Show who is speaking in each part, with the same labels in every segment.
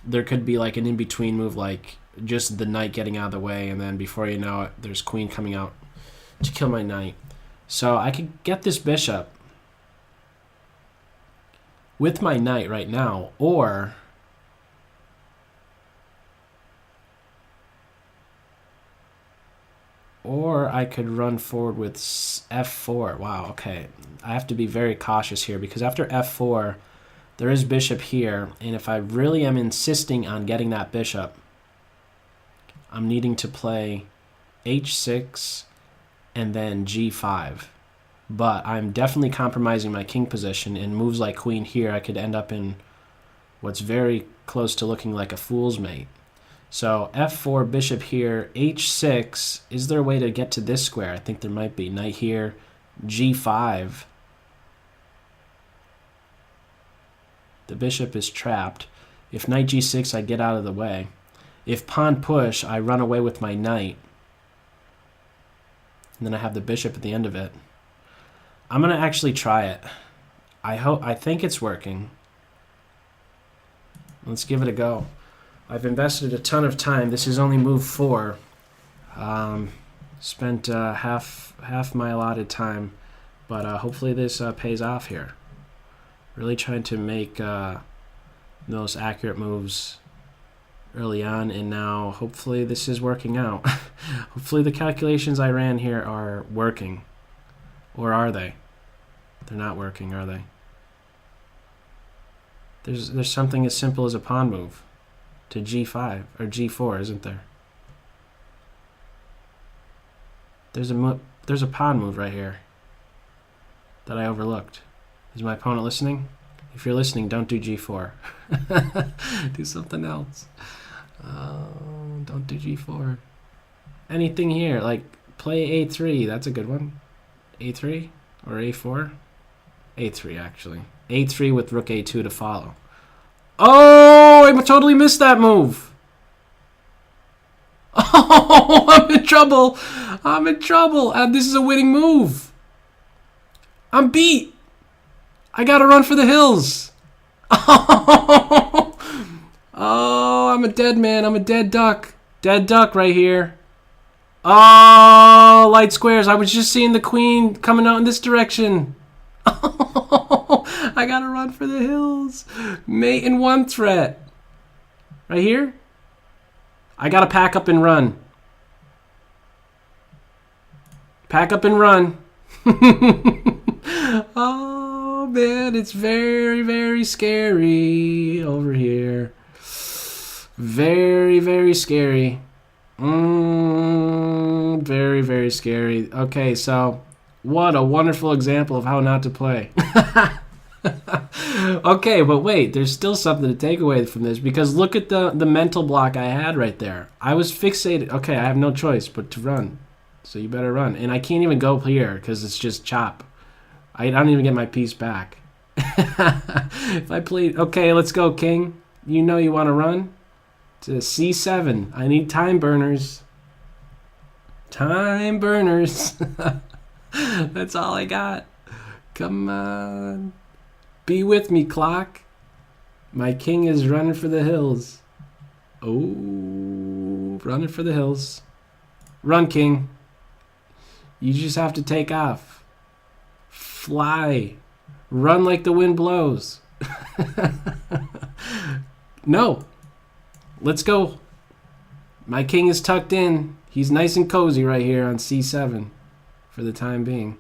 Speaker 1: there could be like an in-between move, like just the knight getting out of the way, and then before you know it, there's queen coming out to kill my knight. So I could get this bishop with my knight right now, or I could run forward with f4. Wow, okay. I have to be very cautious here, because after f4, there is bishop here, and if I really am insisting on getting that bishop, I'm needing to play h6 and then g5. But I'm definitely compromising my king position, and moves like queen here, I could end up in what's very close to looking like a fool's mate. So f4, bishop here, h6. Is there a way to get to this square? I think there might be. Knight here, g5. The bishop is trapped. If knight g6, I get out of the way. If pawn push, I run away with my knight. And then I have the bishop at the end of it. I'm going to actually try it. I think it's working. Let's give it a go. I've invested a ton of time. This is only move 4. Spent half my allotted time, but hopefully this pays off here. Really trying to make those accurate moves early on, and now hopefully this is working out. Hopefully the calculations I ran here are working. Or are they? They're not working, are they? There's something as simple as a pawn move to g5 or g4, isn't there? There's a pawn move right here that I overlooked. Is my opponent listening? If you're listening, don't do g4. Do something else. Don't do g4. Anything here, like play a3. That's a good one. a3 or a4? a3, actually. a3 with rook a2 to follow. Oh, I totally missed that move. Oh, I'm in trouble. I'm in trouble. This is a winning move. I'm beat. I gotta run for the hills. Oh, I'm a dead man. I'm a dead duck. Dead duck right here. Oh, light squares. I was just seeing the queen coming out in this direction. Oh, I gotta run for the hills. Mate in one threat. Right here. I gotta pack up and run. Pack up and run. Oh, man, it's very, very scary over here. Very, very scary. Very, very scary. Okay, so what a wonderful example of how not to play. Okay, but wait, there's still something to take away from this, because look at the mental block I had right there. I was fixated. Okay, I have no choice but to run. So you better run. And I can't even go here because it's just chop. I don't even get my piece back. If I play... Okay, let's go, king. You know you want to run to c7. I need time burners. Time burners. That's all I got. Come on. Be with me, clock. My king is running for the hills. Oh, running for the hills. Run, king. You just have to take off. Fly. Run like the wind blows. No. Let's go. My king is tucked in. He's nice and cozy right here on c7 for the time being.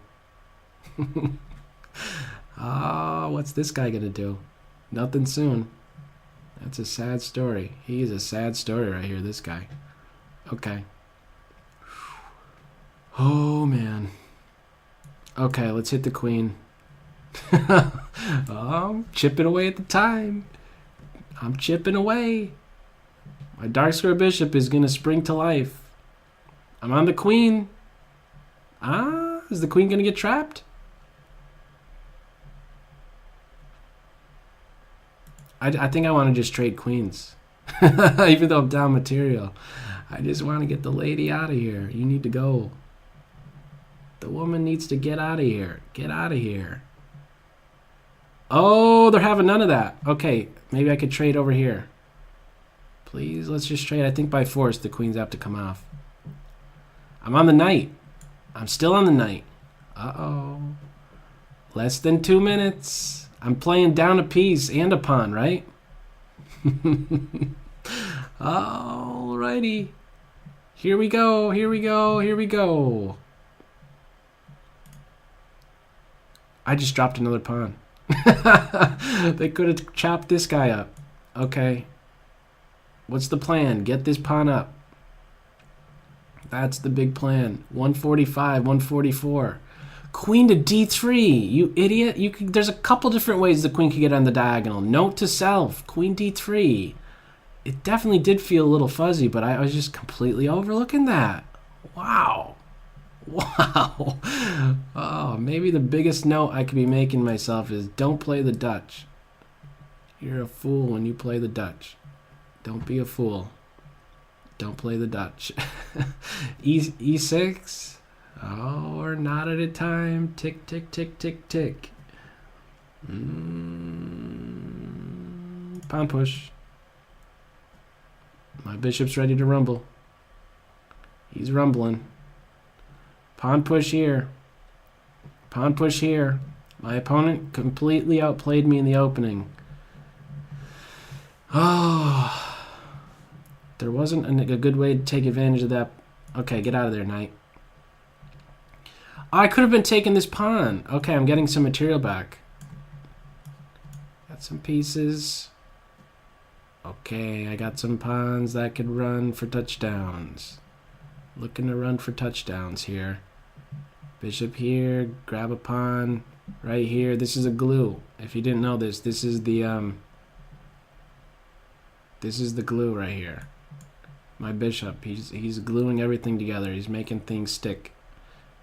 Speaker 1: Oh, what's this guy going to do? Nothing soon. That's a sad story. He is a sad story right here, this guy. Okay. Oh, man. Okay, let's hit the queen. I'm chipping away at the time. I'm chipping away. My dark square bishop is going to spring to life. I'm on the queen. Ah, is the queen going to get trapped? I think I want to just trade queens. Even though I'm down material. I just want to get the lady out of here. You need to go. The woman needs to get out of here. Get out of here. Oh, they're having none of that. Okay, maybe I could trade over here. Please, let's just trade. I think by force the queens have to come off. I'm on the knight. I'm still on the knight. Uh-oh. Less than 2 minutes. I'm playing down a piece and a pawn, right? Alrighty. Here we go, here we go, here we go. I just dropped another pawn. They could have chopped this guy up. Okay. What's the plan? Get this pawn up. That's the big plan. 145, 144. Queen to d3. You idiot. There's a couple different ways the queen could get on the diagonal. Note to self. Queen d3. It definitely did feel a little fuzzy, but I was just completely overlooking that. Wow. Wow. Oh, maybe the biggest note I could be making myself is don't play the Dutch. You're a fool when you play the Dutch. Don't be a fool. Don't play the Dutch. E6. Oh, we're not at a time. Tick, tick, tick, tick, tick. Pawn push. My bishop's ready to rumble. He's rumbling. Pawn push here. Pawn push here. My opponent completely outplayed me in the opening. Oh. There wasn't a good way to take advantage of that. Okay, get out of there, knight. Oh, I could have been taking this pawn. Okay, I'm getting some material back. Got some pieces. Okay, I got some pawns that could run for touchdowns. Looking to run for touchdowns here. Bishop here, grab a pawn right here. This is a glue. If you didn't know this, this is the glue right here. My bishop, he's gluing everything together. He's making things stick.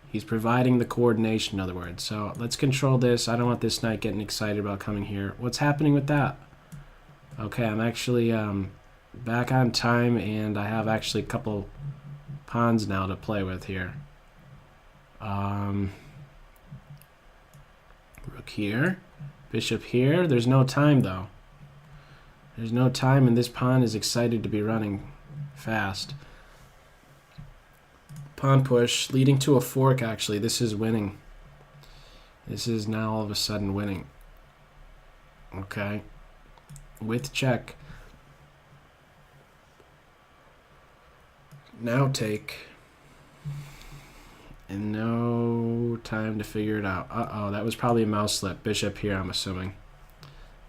Speaker 1: He's providing the coordination, in other words. So let's control this. I don't want this knight getting excited about coming here. What's happening with that? Okay, I'm actually back on time, and I have actually a couple pawns now to play with here. Rook here, bishop here. There's no time, though. There's no time, and this pawn is excited to be running fast. Pawn push, leading to a fork, actually. This is winning. This is now all of a sudden winning. Okay. With check. Now take. And no time to figure it out. Uh-oh, that was probably a mouse slip. Bishop here, I'm assuming.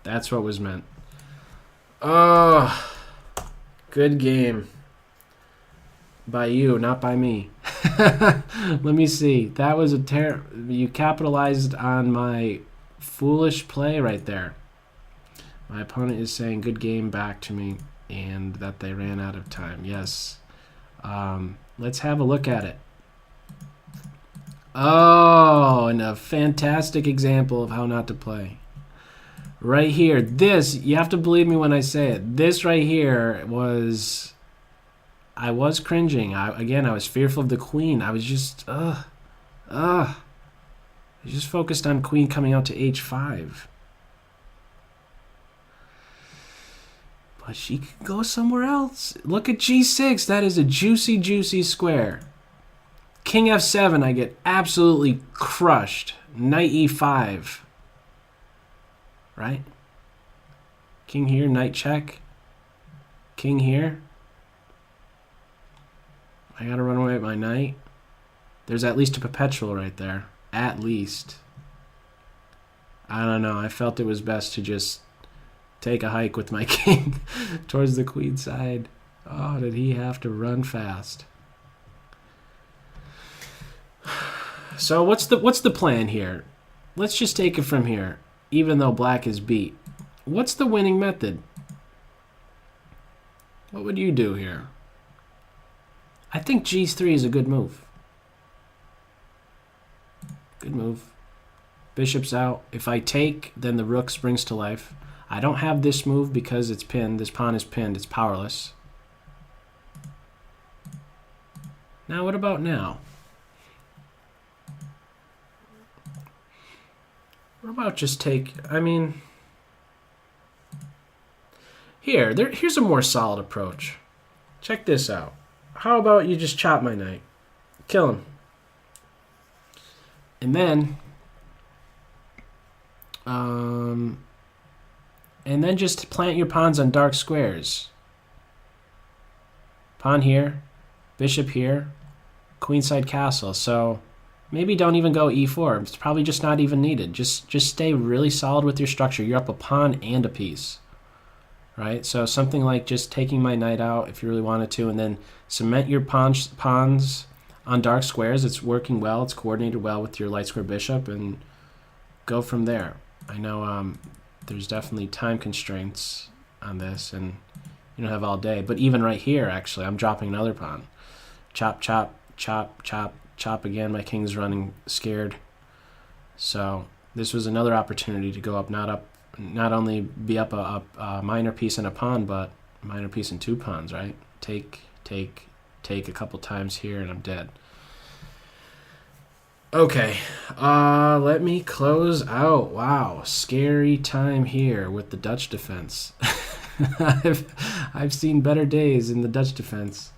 Speaker 1: That's what was meant. Oh, good game. By you, not by me. Let me see. That was a you capitalized on my foolish play right there. My opponent is saying good game back to me and that they ran out of time. Yes. Let's have a look at it. Oh, and a fantastic example of how not to play. Right here. This, you have to believe me when I say it. This right here was... I was cringing. Again, I was fearful of the queen. I was just... I just focused on queen coming out to h5. But she could go somewhere else. Look at g6. That is a juicy, juicy square. King f7, I get absolutely crushed. Knight e5. Right? King here, knight check. King here. I gotta run away with my knight. There's at least a perpetual right there. At least. I don't know. I felt it was best to just take a hike with my king towards the queen side. Oh, did he have to run fast? So what's the plan here? Let's just take it from here, even though black is beat. What's the winning method? What would you do here? I think g3 is a good move. Good move. Bishop's out. If I take, then the rook springs to life. I don't have this move because it's pinned. This pawn is pinned. It's powerless. Now, what about now? What about just take... I mean... Here's a more solid approach. Check this out. How about you just chop my knight? Kill him. And then just plant your pawns on dark squares. Pawn here, bishop here, queenside castle. So maybe don't even go e4. It's probably just not even needed. Just stay really solid with your structure. You're up a pawn and a piece, right? So something like just taking my knight out if you really wanted to, and then cement your pawns on dark squares. It's working well. It's coordinated well with your light square bishop, and go from there. I know there's definitely time constraints on this, and you don't have all day. But even right here, actually, I'm dropping another pawn. Chop, chop, chop, chop, chop again. My king's running scared. So this was another opportunity to go up, not only be up a minor piece and a pawn, but a minor piece and 2 pawns, right? Take a couple times here, and I'm dead. Okay, let me close out. Wow, scary time here with the Dutch defense. I've seen better days in the Dutch defense.